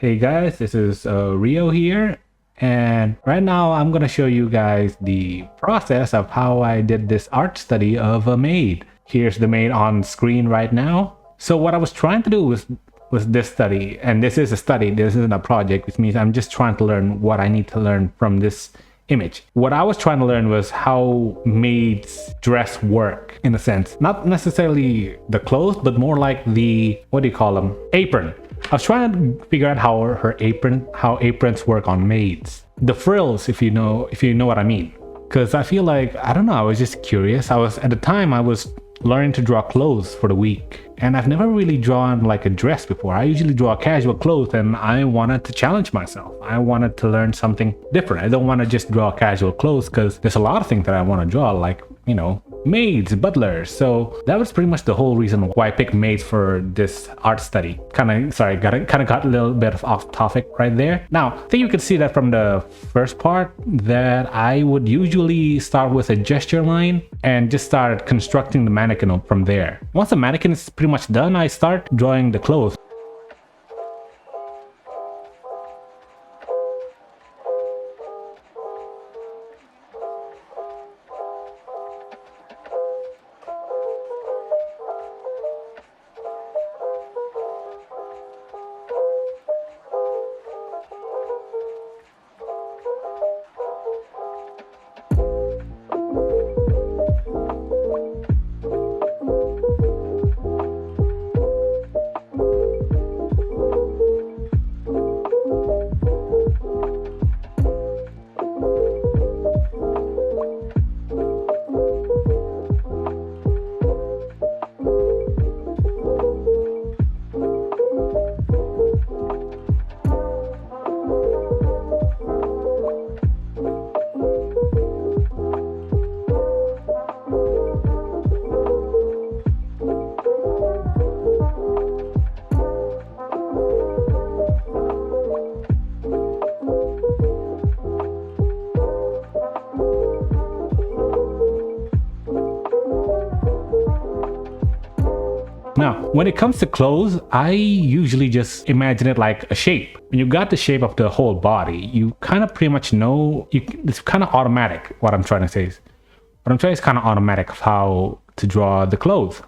Hey guys, this is Rio here, and right now I'm gonna show you guys the process of how I did this art study of a maid. Here's the maid on screen right now. So what I was trying to do was this study, and this is a study, this isn't a project, which means I'm just trying to learn what I need to learn from this image. What I was trying to learn was how maids dress work, in a sense. Not necessarily the clothes, but more like the, what do you call them? Apron. I was trying to figure out how aprons work on maids. The frills, if you know what I mean. Because I feel like, I don't know, I was just curious. At the time I was learning to draw clothes for the week, and I've never really drawn like a dress before. I usually draw casual clothes, and I wanted to challenge myself. I wanted to learn something different. I don't want to just draw casual clothes because there's a lot of things that I want to draw, like, maids, butlers. So that was pretty much the whole reason why I picked maids for this art study. Got a little bit of off topic right there. Now, I think you can see that from the first part that I would usually start with a gesture line and just start constructing the mannequin from there. Once the mannequin is pretty much done, I start drawing the clothes. Now, when it comes to clothes, I usually just imagine it like a shape. When you got the shape of the whole body, you kind of pretty much know, it's kind of automatic. What I'm trying to say is kind of automatic of how to draw the clothes.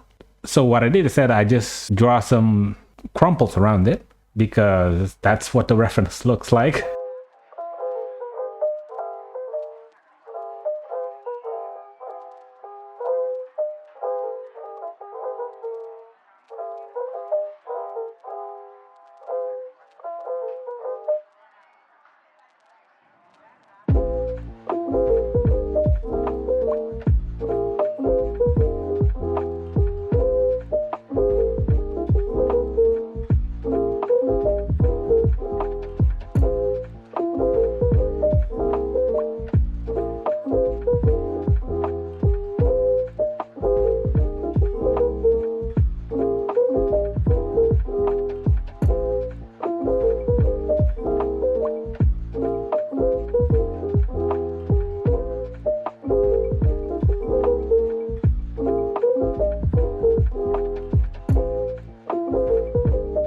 So what I did is I just draw some crumples around it because that's what the reference looks like.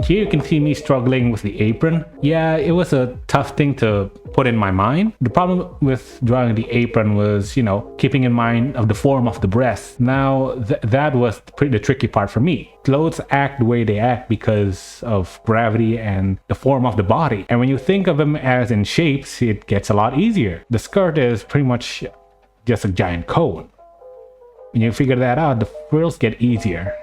Here you can see me struggling with the apron. Yeah, it was a tough thing to put in my mind. The problem with drawing the apron was, keeping in mind of the form of the breast. Now, that was the tricky part for me. Clothes act the way they act because of gravity and the form of the body. And when you think of them as in shapes, it gets a lot easier. The skirt is pretty much just a giant cone. When you figure that out, the frills get easier.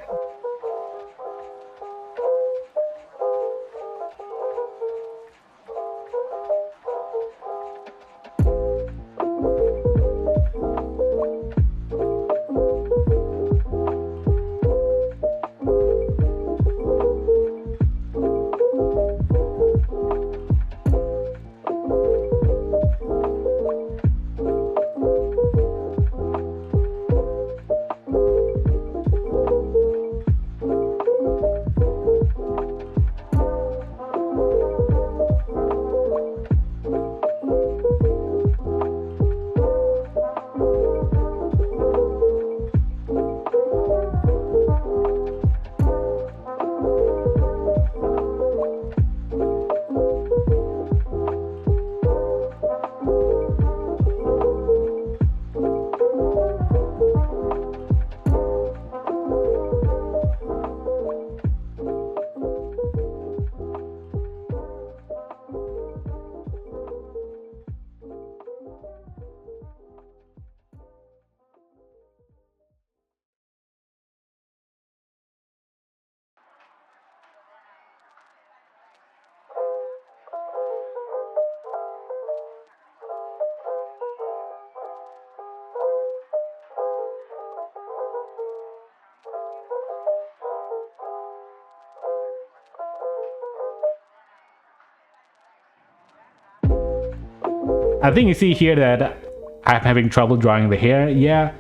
I think you see here that I'm having trouble drawing the hair. Yeah,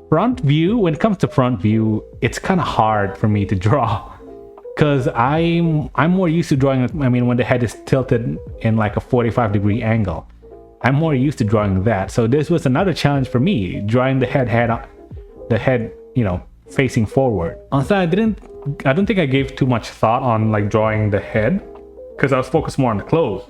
front view, when it comes to front view, it's kind of hard for me to draw. Because I'm more used to drawing, I mean, when the head is tilted in like a 45-degree angle. I'm more used to drawing that. So this was another challenge for me, drawing the head, you know, facing forward. Honestly, I don't think I gave too much thought on like drawing the head because I was focused more on the clothes.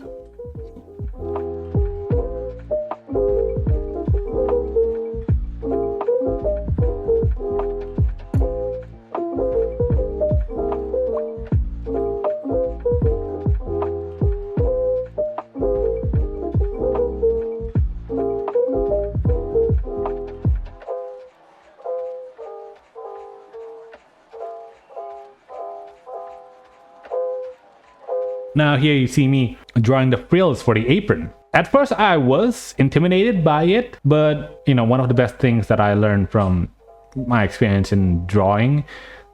Now here you see me drawing the frills for the apron. At first I was intimidated by it, but you know, one of the best things that I learned from my experience in drawing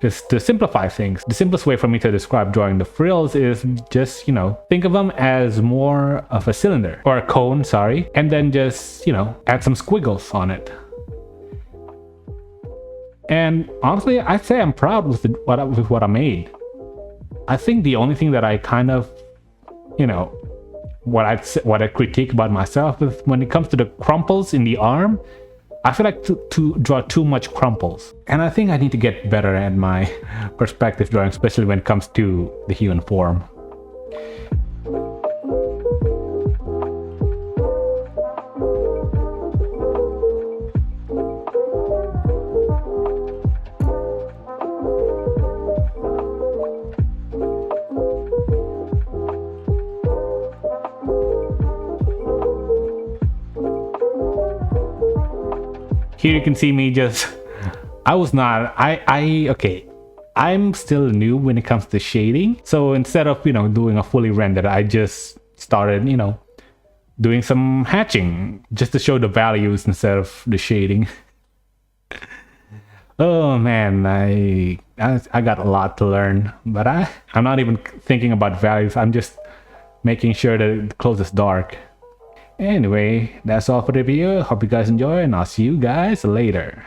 is to simplify things. The simplest way for me to describe drawing the frills is just, you know, think of them as more of a cylinder or a cone, sorry, and then just, you know, add some squiggles on it. And honestly, I'd say I'm proud with what I made. I think the only thing that I kind of, you know, what I critique about myself is when it comes to the crumples in the arm, I feel like to draw too much crumples. And I think I need to get better at my perspective drawing, especially when it comes to the human form. Here you can see me just, okay, I'm still new when it comes to shading. So instead of, you know, doing a fully rendered, I just started, you know, doing some hatching just to show the values instead of the shading. Oh man, I got a lot to learn, but I'm not even thinking about values. I'm just making sure that the clothes is dark. Anyway, that's all for the video. Hope you guys enjoy, and I'll see you guys later.